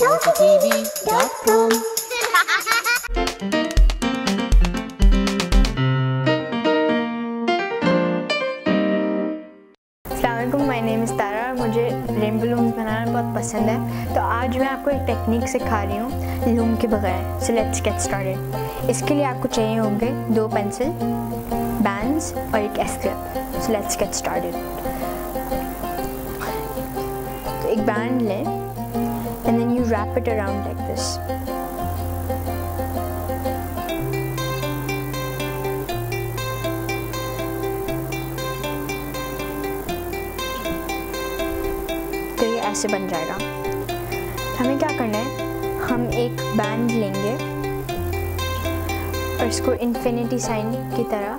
ToffeeTV.com. अस्सलामुअलैकुम, my name is तारा। मुझे rainbow looms बनाना बहुत पसंद है, तो आज मैं आपको एक टेक्निक सिखा रही हूँ लूम के बगैर। सो लेट्स गेट स्टार्टेड। इसके लिए आपको चाहिए होंगे 2 पेंसिल, बैंड्स और एक S clip. So let's get started. तो एक बैंड लें and then you wrap it around like this. तो ये ऐसे बन जाएगा। हमें क्या करना है, हम एक बैंड लेंगे और इसको इन्फिनिटी साइन की तरह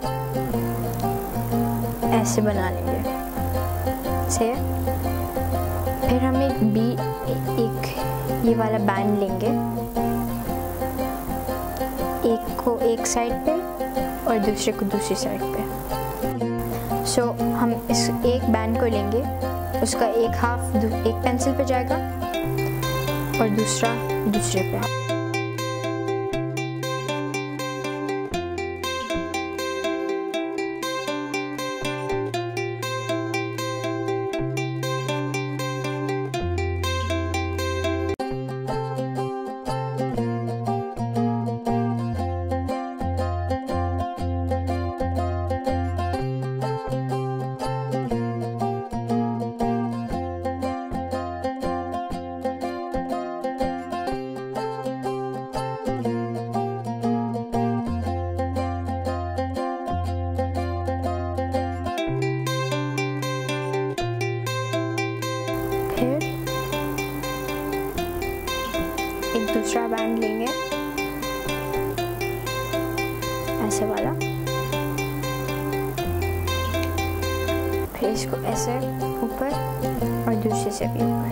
ऐसे बना लेंगे। से फिर हम एक ये वाला बैंड लेंगे, एक को एक साइड पे और दूसरे को दूसरी साइड पे। सो हम इस एक बैंड को लेंगे, उसका एक हाफ एक पेंसिल पे जाएगा और दूसरा दूसरे पे। फिर एक दूसरा बैंड लेंगे ऐसे वाला, फिर इसको ऐसे ऊपर और दूसरे से भी ऊपर।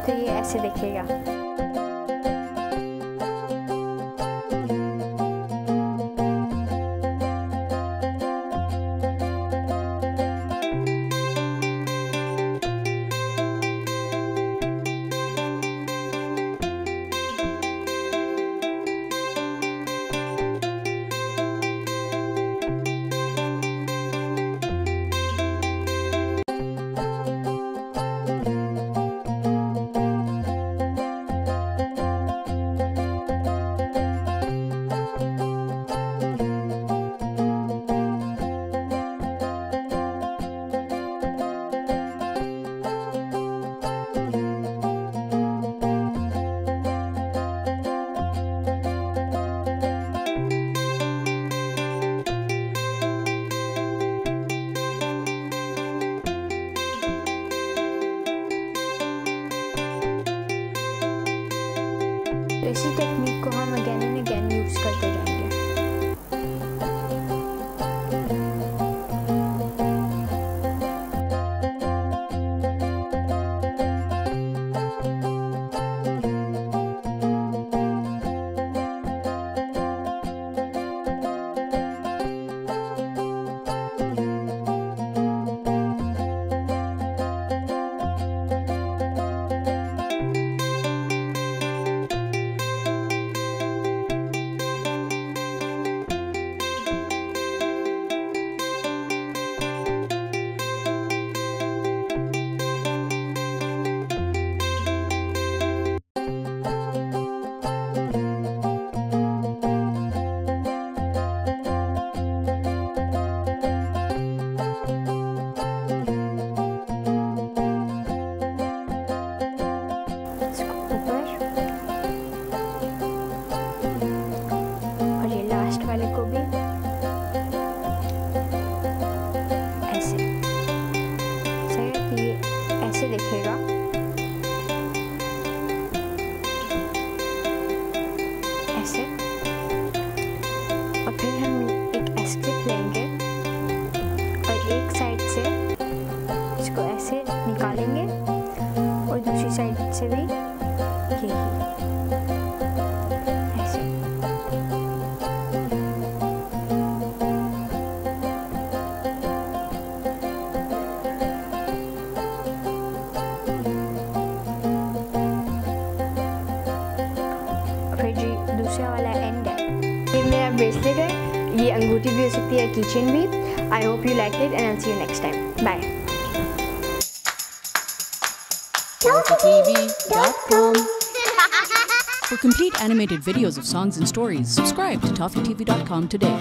फिर ये ऐसे देखिएगा। इसी टेक्निक को हम अगेन एंड अगेन यूज करते जाएंगे। दूसरी साइड से भी यही ऐसे। फिर जी दूसरा वाला एंड है, ये मेरा ब्रेसलेट है, ये अंगूठी भी हो सकती है, कीचेन भी। I hope you like it and I will see you next time. Bye. ToffeeTV.com. For complete animated videos of songs and stories, subscribe to ToffeeTV.com today.